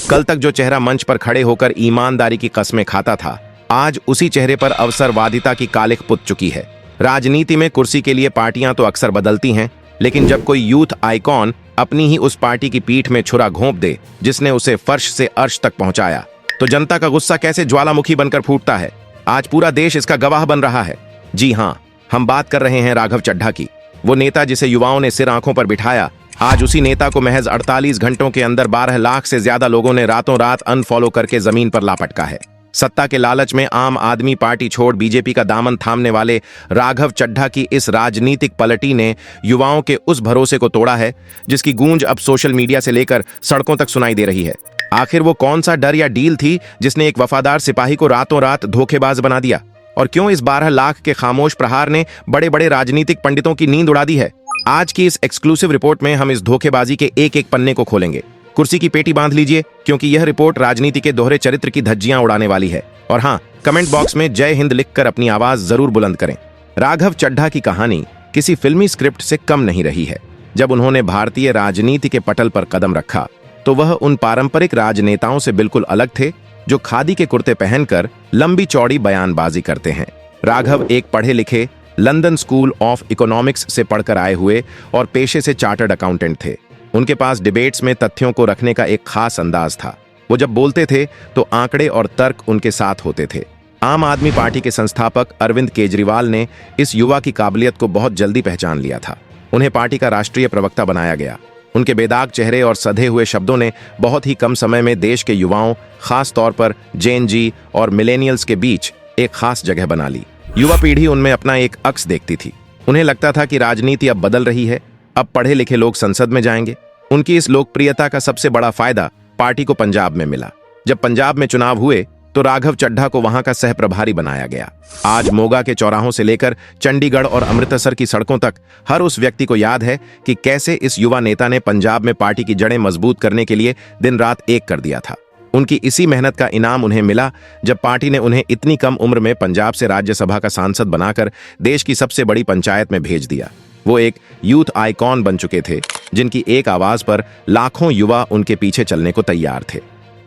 कल तक जो चेहरा मंच पर खड़े होकर ईमानदारी की कस्में खाता था, आज उसी चेहरे पर अवसरवादिता की कालिख पुत चुकी है। राजनीति में कुर्सी के लिए पार्टियां तो अक्सर बदलती हैं, लेकिन जब कोई यूथ आइकॉन अपनी ही उस पार्टी की पीठ में छुरा घोंप दे जिसने उसे फर्श से अर्श तक पहुंचाया, तो जनता का गुस्सा कैसे ज्वालामुखी बनकर फूटता है। आज पूरा देश इसका गवाह बन रहा है। जी हां, हम बात कर रहे हैं राघव चड्ढा की। वो नेता जिसे युवाओं ने सिर आंखों पर बिठाया, आज उसी नेता को महज 48 घंटों के अंदर 12 लाख से ज्यादा लोगों ने रातों रात अनफॉलो करके जमीन पर ला पटका है। सत्ता के लालच में आम आदमी पार्टी छोड़ बीजेपी का दामन थामने वाले राघव चड्ढा की इस राजनीतिक पलटी ने युवाओं के उस भरोसे को तोड़ा है जिसकी गूंज अब सोशल मीडिया से लेकर सड़कों तक सुनाई दे रही है। आखिर वो कौन सा डर या डील थी जिसने एक वफादार सिपाही को रातों रात धोखेबाज बना दिया, और क्यों इस 12 लाख के खामोश प्रहार ने बड़े बड़े राजनीतिक पंडितों की नींद उड़ा दी है। आज की इस एक्सक्लूसिव रिपोर्ट में हम इस धोखेबाजी के एक एक पन्ने को खोलेंगे। कुर्सी की पेटी बांध लीजिए, क्योंकि यह रिपोर्ट राजनीति के दोहरे चरित्र की धज्जियां उड़ाने वाली है। और हाँ, कमेंट बॉक्स में जय हिंद लिखकर अपनी आवाज जरूर बुलंद करें। राघव चड्ढा की कहानी किसी फिल्मी स्क्रिप्ट से कम नहीं रही है। जब उन्होंने भारतीय राजनीति के पटल पर कदम रखा तो वह उन पारंपरिक राजनेताओं से बिल्कुल अलग थे जो खादी के कुर्ते पहनकर लंबी चौड़ी बयानबाजी करते हैं। राघव एक पढ़े लिखे लंदन स्कूल ऑफ इकोनॉमिक्स से पढ़कर आए हुए और पेशे से चार्टर्ड अकाउंटेंट थे। उनके पास डिबेट्स में तथ्यों को रखने का एक खास अंदाज था। वो जब बोलते थे तो आंकड़े और तर्क उनके साथ होते थे। आम आदमी पार्टी के संस्थापक अरविंद केजरीवाल ने इस युवा की काबिलियत को बहुत जल्दी पहचान लिया था। उन्हें पार्टी का राष्ट्रीय प्रवक्ता बनाया गया। उनके बेदाग चेहरे और सधे हुए शब्दों ने बहुत ही कम समय में देश के युवाओं, खास तौर पर जेन जी और मिलेनियल्स के बीच एक खास जगह बना ली। युवा पीढ़ी उनमें अपना एक अक्स देखती थी। उन्हें लगता था कि राजनीति अब बदल रही है, अब पढ़े लिखे लोग संसद में जाएंगे। उनकी इस लोकप्रियता का सबसे बड़ा फायदा पार्टी को पंजाब में मिला। जब पंजाब में चुनाव हुए तो राघव चड्ढा को वहां का सह प्रभारी बनाया गया। आज मोगा के चौराहों से लेकर चंडीगढ़ और अमृतसर की सड़कों तक हर उस व्यक्ति को याद है कि कैसे इस युवा नेता ने पंजाब में पार्टी की जड़ें मजबूत करने के लिए दिन रात एक कर दिया था। उनकी इसी मेहनत का इनाम उन्हें मिला जब पार्टी ने उन्हें इतनी कम उम्र में पंजाब से राज्यसभा का सांसद बनाकर देश की सबसे बड़ी पंचायत में भेज दिया। वो एक यूथ आइकॉन बन चुके थे जिनकी एक आवाज पर लाखों युवा उनके पीछे चलने को तैयार थे।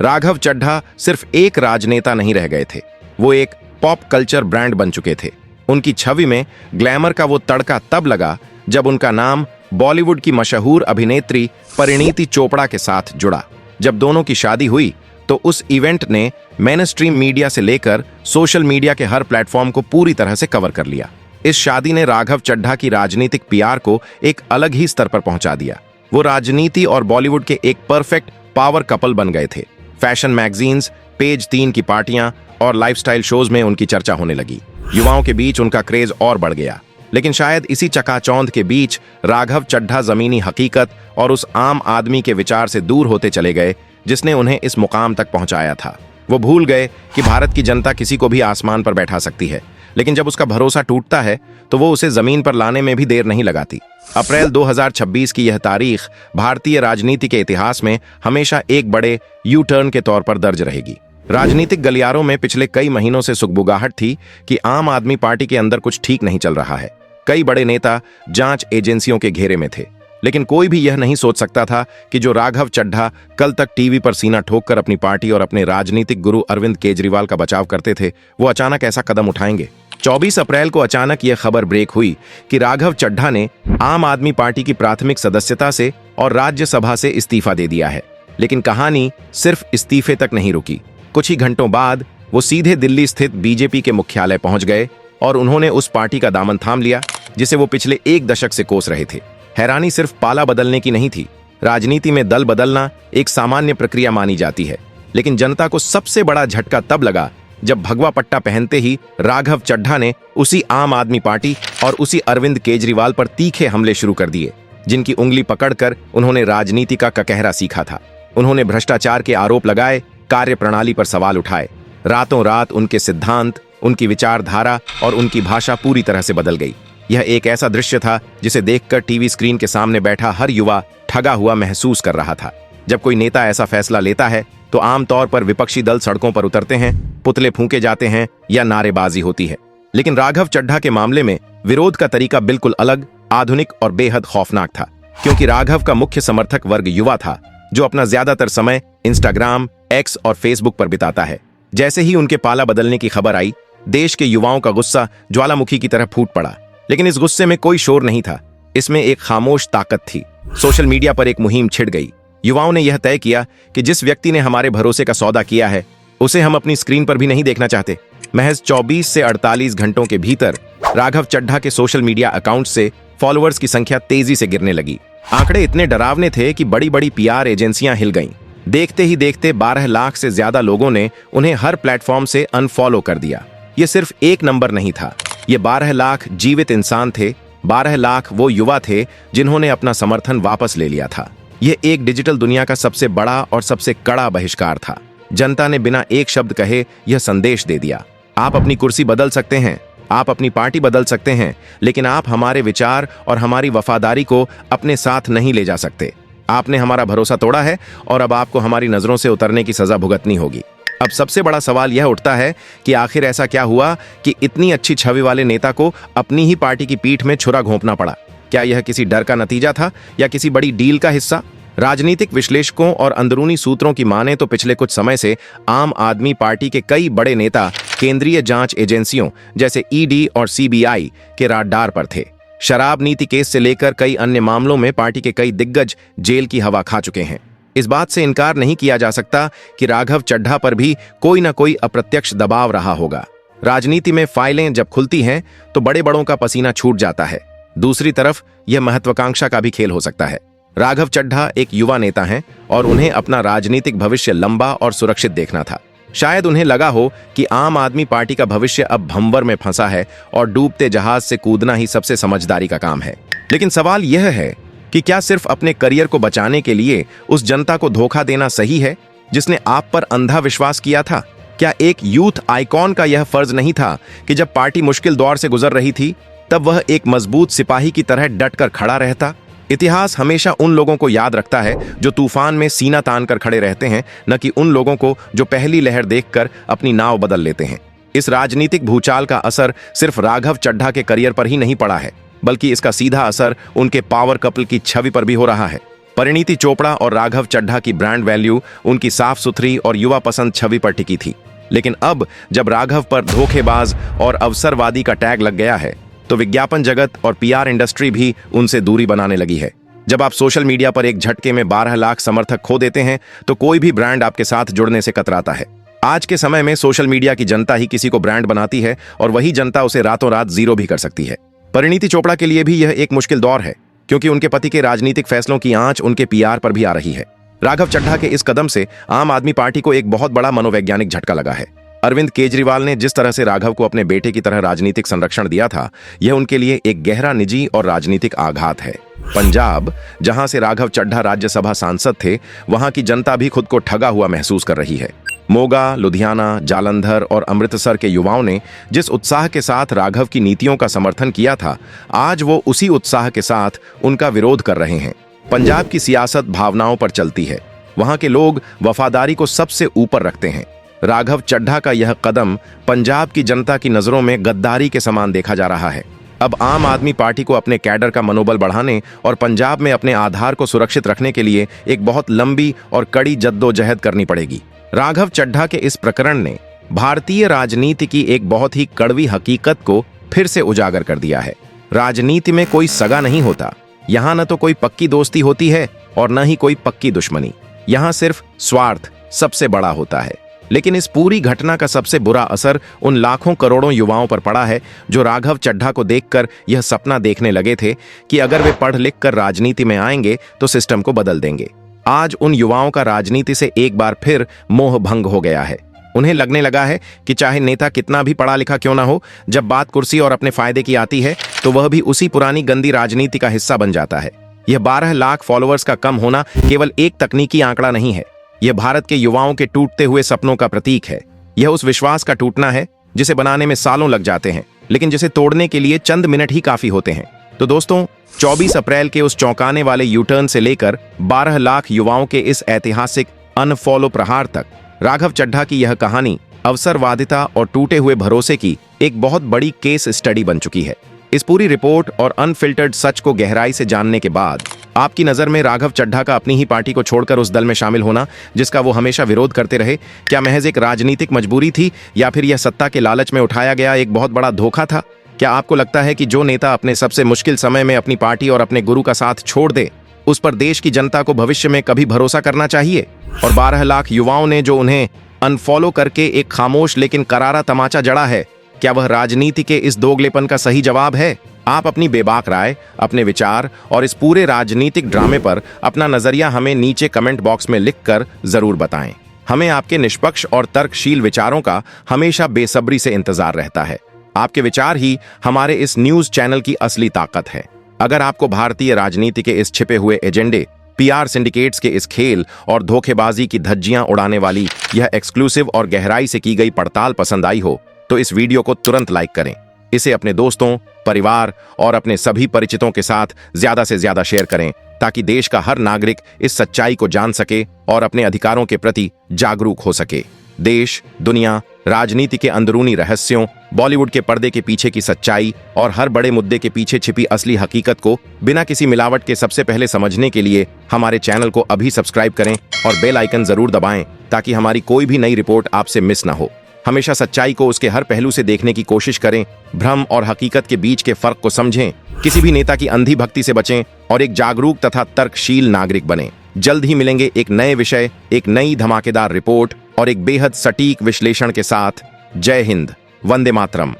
राघव चड्ढा सिर्फ एक राजनेता नहीं रह गए थे, वो एक पॉप कल्चर ब्रांड बन चुके थे। उनकी छवि में ग्लैमर का वो तड़का तब लगा जब उनका नाम बॉलीवुड की मशहूर अभिनेत्री परिणीति चोपड़ा के साथ जुड़ा। जब दोनों की शादी हुई तो उस इवेंट ने मेनस्ट्रीम मीडिया से लेकर सोशल मीडिया के हर प्लेटफॉर्म को पूरी तरह से कवर कर लिया। इस शादी ने राघव चड्ढा की राजनीतिक पीआर को एक अलग ही स्तर पर पहुंचा दिया। वो राजनीति और बॉलीवुड के एक परफेक्ट पावर कपल बन गए थे। फैशन मैगजीन्स, पेज 3 की पार्टियां और लाइफस्टाइल शोज में उनकी चर्चा होने लगी। युवाओं के बीच उनका क्रेज और बढ़ गया। लेकिन शायद इसी चकाचौंध के बीच राघव चड्ढा जमीनी हकीकत और उस आम आदमी के विचार से दूर होते चले गए जिसने उन्हें इस मुकाम तक पहुंचाया था। वो भूल गए कि भारत की जनता किसी को भी आसमान पर बैठा सकती है, लेकिन जब उसका भरोसा टूटता है तो वो उसे जमीन पर लाने में भी देर नहीं लगाती। अप्रैल 2026 की यह तारीख भारतीय राजनीति के इतिहास में हमेशा एक बड़े यू टर्न के तौर पर दर्ज रहेगी। राजनीतिक गलियारों में पिछले कई महीनों से सुगबुगाहट थी कि आम आदमी पार्टी के अंदर कुछ ठीक नहीं चल रहा है। कई बड़े नेता जांच एजेंसियों के घेरे में थे, लेकिन कोई भी यह नहीं सोच सकता था कि जो राघव चड्ढा कल तक टीवी पर सीना ठोककर अपनी पार्टी और अपने राजनीतिक गुरु अरविंद केजरीवाल का बचाव करते थे, वो अचानक ऐसा कदम उठाएंगे। 24 अप्रैल को अचानक यह खबर ब्रेक हुई कि राघव चड्ढा ने आम आदमी पार्टी की प्राथमिक सदस्यता से और राज्यसभा से इस्तीफा दे दिया है। लेकिन कहानी सिर्फ इस्तीफे तक नहीं रुकी। कुछ ही घंटों बाद वो सीधे दिल्ली स्थित बीजेपी के मुख्यालय पहुंच गए और उन्होंने उस पार्टी का दामन थाम लिया जिसे वो पिछले एक दशक से कोस रहे थे। हैरानी सिर्फ पाला बदलने की नहीं थी। राजनीति में दल बदलना एक सामान्य प्रक्रिया मानी जाती है, लेकिन जनता को सबसे बड़ा झटका तब लगा जब भगवा पट्टा पहनते ही राघव चड्ढा ने उसी आम आदमी पार्टी और उसी अरविंद केजरीवाल पर तीखे हमले शुरू कर दिए, जिनकी उंगली पकड़कर उन्होंने राजनीति का ककहरा सीखा था। उन्होंने भ्रष्टाचार के आरोप लगाए, कार्यप्रणाली पर सवाल उठाए। रातों रात उनके सिद्धांत, उनकी विचारधारा और उनकी भाषा पूरी तरह से बदल गई। यह एक ऐसा दृश्य था जिसे देखकर टीवी स्क्रीन के सामने बैठा हर युवा ठगा हुआ महसूस कर रहा था। जब कोई नेता ऐसा फैसला लेता है तो आमतौर पर विपक्षी दल सड़कों पर उतरते हैं, पुतले फूंके जाते हैं या नारेबाजी होती है। लेकिन राघव चड्ढा के मामले में विरोध का तरीका बिल्कुल अलग, आधुनिक और बेहद खौफनाक था, क्योंकि राघव का मुख्य समर्थक वर्ग युवा था, जो अपना ज्यादातर समय इंस्टाग्राम, एक्स और फेसबुक पर बिताता है। जैसे ही उनके पाला बदलने की खबर आई, देश के युवाओं का गुस्सा ज्वालामुखी की तरह फूट पड़ा। लेकिन इस गुस्से में कोई शोर नहीं था, इसमें एक खामोश ताकत थी। सोशल मीडिया पर एक मुहिम छिड़ गई। युवाओं ने यह तय किया कि जिस व्यक्ति ने हमारे भरोसे का सौदा किया है, उसे हम अपनी स्क्रीन पर भी नहीं देखना चाहते। महज 24 से 48 घंटों के भीतर राघव चड्ढा के सोशल मीडिया अकाउंट से फॉलोअर्स की संख्या तेजी से गिरने लगी। आंकड़े इतने डरावने थे कि बड़ी बड़ी पीआर एजेंसियां हिल गईं। देखते ही देखते 12 लाख से ज्यादा लोगों ने उन्हें हर प्लेटफॉर्म से अनफॉलो कर दिया। ये सिर्फ एक नंबर नहीं था, ये 12 लाख जीवित इंसान थे। 12 लाख वो युवा थे जिन्होंने अपना समर्थन वापस ले लिया था। यह एक डिजिटल दुनिया का सबसे बड़ा और सबसे कड़ा बहिष्कार था। जनता ने बिना एक शब्द कहे यह संदेश दे दिया, आप अपनी कुर्सी बदल सकते हैं, आप अपनी पार्टी बदल सकते हैं, लेकिन आप हमारे विचार और हमारी वफादारी को अपने साथ नहीं ले जा सकते। आपने हमारा भरोसा तोड़ा है और अब आपको हमारी नजरों से उतरने की सजा भुगतनी होगी। अब सबसे बड़ा सवाल यह उठता है कि आखिर ऐसा क्या हुआ कि इतनी अच्छी छवि वाले नेता को अपनी ही पार्टी की पीठ में छुरा घोंपना पड़ा? क्या यह किसी डर का नतीजा था या किसी बड़ी डील का हिस्सा? राजनीतिक विश्लेषकों और अंदरूनी सूत्रों की माने तो पिछले कुछ समय से आम आदमी पार्टी के कई बड़े नेता केंद्रीय जांच एजेंसियों जैसे ईडी और सीबीआई के राडार पर थे। शराब नीति केस से लेकर कई अन्य मामलों में पार्टी के कई दिग्गज जेल की हवा खा चुके हैं। इस बात से इनकार नहीं किया जा सकता कि राघव चड्ढा पर भी कोई न कोई अप्रत्यक्ष दबाव रहा होगा। राजनीति में फाइलें जब खुलती हैं तो बड़े बड़ों का पसीना छूट जाता है। दूसरी तरफ यह महत्वाकांक्षा का भी खेल हो सकता है। राघव चड्ढा एक युवा नेता हैं और उन्हें अपना राजनीतिक भविष्य लंबा और सुरक्षित देखना था। शायद उन्हें लगा हो कि आम आदमी पार्टी का भविष्य अब भंवर में फंसा है और डूबते जहाज से कूदना ही सबसे समझदारी का काम है। लेकिन सवाल यह है कि क्या सिर्फ अपने करियर को बचाने के लिए उस जनता को धोखा देना सही है जिसने आप पर अंधा विश्वास किया था? क्या एक यूथ आइकॉन का यह फर्ज नहीं था कि जब पार्टी मुश्किल दौर से गुजर रही थी तब वह एक मजबूत सिपाही की तरह डटकर खड़ा रहता? इतिहास हमेशा उन लोगों को याद रखता है जो तूफान में सीना तान कर खड़े रहते हैं, न कि उन लोगों को जो पहली लहर देखकर अपनी नाव बदल लेते हैं। इस राजनीतिक भूचाल का असर सिर्फ राघव चड्ढा के करियर पर ही नहीं पड़ा है, बल्कि इसका सीधा असर उनके पावर कपल की छवि पर भी हो रहा है। परिणीति चोपड़ा और राघव चड्ढा की ब्रांड वैल्यू उनकी साफ सुथरी और युवा पसंद छवि पर टिकी थी। लेकिन अब जब राघव पर धोखेबाज और अवसरवादी का टैग लग गया है तो विज्ञापन जगत और पीआर इंडस्ट्री भी उनसे दूरी बनाने लगी है। जब आप सोशल मीडिया पर एक झटके में 12 लाख समर्थक खो देते हैं तो कोई भी ब्रांड आपके साथ जुड़ने से कतराता है। आज के समय में सोशल मीडिया की जनता ही किसी को ब्रांड बनाती है और वही जनता उसे रातों रात जीरो भी कर सकती है। परिणीति चोपड़ा के लिए भी यह एक मुश्किल दौर है, क्योंकि उनके पति के राजनीतिक फैसलों की आंच उनके पीआर पर भी आ रही है। राघव चड्ढा के इस कदम से आम आदमी पार्टी को एक बहुत बड़ा मनोवैज्ञानिक झटका लगा है। अरविंद केजरीवाल ने जिस तरह से राघव को अपने बेटे की तरह राजनीतिक संरक्षण दिया था, यह उनके लिए एक गहरा निजी और राजनीतिक आघात है। पंजाब, जहां से राघव चड्ढा राज्यसभा सांसद थे, वहां की जनता भी खुद को ठगा हुआ महसूस कर रही है। मोगा, लुधियाना, जालंधर और अमृतसर के युवाओं ने जिस उत्साह के साथ राघव की नीतियों का समर्थन किया था, आज वो उसी उत्साह के साथ उनका विरोध कर रहे हैं। पंजाब की सियासत भावनाओं पर चलती है। वहां के लोग वफादारी को सबसे ऊपर रखते हैं। राघव चड्ढा का यह कदम पंजाब की जनता की नजरों में गद्दारी के समान देखा जा रहा है। अब आम आदमी पार्टी को अपने कैडर का मनोबल बढ़ाने और पंजाब में अपने आधार को सुरक्षित रखने के लिए एक बहुत लंबी और कड़ी जद्दोजहद करनी पड़ेगी। राघव चड्ढा के इस प्रकरण ने भारतीय राजनीति की एक बहुत ही कड़वी हकीकत को फिर से उजागर कर दिया है। राजनीति में कोई सगा नहीं होता। यहाँ न तो कोई पक्की दोस्ती होती है और न ही कोई पक्की दुश्मनी। यहाँ सिर्फ स्वार्थ सबसे बड़ा होता है। लेकिन इस पूरी घटना का सबसे बुरा असर उन लाखों करोड़ों युवाओं पर पड़ा है जो राघव चड्ढा को देखकर यह सपना देखने लगे थे कि अगर वे पढ़ लिख कर राजनीति में आएंगे तो सिस्टम को बदल देंगे। आज उन युवाओं का राजनीति से एक बार फिर मोह भंग हो गया है। उन्हें लगने लगा है कि चाहे नेता कितना भी पढ़ा लिखा क्यों ना हो, जब बात कुर्सी और अपने फायदे की आती है तो वह भी उसी पुरानी गंदी राजनीति का हिस्सा बन जाता है। यह 12 लाख फॉलोअर्स का कम होना केवल एक तकनीकी आंकड़ा नहीं है। यह भारत के युवाओं के टूटते हुए सपनों का प्रतीक है। यह उस विश्वास का टूटना है जिसे बनाने में सालों लग जाते हैं, लेकिन जिसे तोड़ने के लिए चंद मिनट ही काफी होते हैं। तो दोस्तों, 24 अप्रैल के उस चौंकाने वाले यूटर्न से लेकर 12 लाख युवाओं के इस ऐतिहासिक अनफॉलो प्रहार तक, राघव चड्ढा की यह कहानी अवसरवादिता और टूटे हुए भरोसे की एक बहुत बड़ी केस स्टडी बन चुकी है। इस पूरी रिपोर्ट और अनफिल्टर्ड सच को गहराई से जानने के बाद आपकी नजर में राघव चड्ढा का अपनी ही पार्टी को छोड़कर उस दल में शामिल होना जिसका वो हमेशा विरोध करते रहे, क्या महज एक राजनीतिक मजबूरी थी या फिर यह सत्ता के लालच में उठाया गया एक बहुत बड़ा धोखा था? क्या आपको लगता है कि जो नेता अपने सबसे मुश्किल समय में अपनी पार्टी और अपने गुरु का साथ छोड़ दे, उस पर देश की जनता को भविष्य में कभी भरोसा करना चाहिए? और 12 लाख युवाओं ने जो उन्हें अनफॉलो करके एक खामोश लेकिन करारा तमाचा जड़ा है, क्या वह राजनीति के इस दोगलेपन का सही जवाब है? आप अपनी बेबाक राय, अपने विचार और इस पूरे राजनीतिक ड्रामे पर अपना नजरिया हमें नीचे कमेंट बॉक्स में लिखकर जरूर बताएं। हमें आपके निष्पक्ष और तर्कशील विचारों का हमेशा बेसब्री से इंतजार रहता है। आपके विचार ही हमारे इस न्यूज चैनल की असली ताकत है। अगर आपको भारतीय राजनीति के इस छिपे हुए एजेंडे, पीआर सिंडिकेट्स के इस खेल और धोखेबाजी की धज्जियां उड़ाने वाली यह एक्सक्लूसिव और गहराई से की गई पड़ताल पसंद आई हो, तो इस वीडियो को तुरंत लाइक करें। इसे अपने दोस्तों, परिवार और अपने सभी परिचितों के साथ ज्यादा से ज्यादा शेयर करें ताकि देश का हर नागरिक इस सच्चाई को जान सके और अपने अधिकारों के प्रति जागरूक हो सके। देश, दुनिया, राजनीति के अंदरूनी रहस्यों, बॉलीवुड के पर्दे के पीछे की सच्चाई और हर बड़े मुद्दे के पीछे छिपी असली हकीकत को बिना किसी मिलावट के सबसे पहले समझने के लिए हमारे चैनल को अभी सब्सक्राइब करें और बेल आइकन जरूर दबाएं ताकि हमारी कोई भी नई रिपोर्ट आपसे मिस ना हो। हमेशा सच्चाई को उसके हर पहलू से देखने की कोशिश करें, भ्रम और हकीकत के बीच के फर्क को समझें, किसी भी नेता की अंधी भक्ति से बचें और एक जागरूक तथा तर्कशील नागरिक बनें। जल्द ही मिलेंगे एक नए विषय, एक नई धमाकेदार रिपोर्ट और एक बेहद सटीक विश्लेषण के साथ। जय हिंद, वंदे मातरम।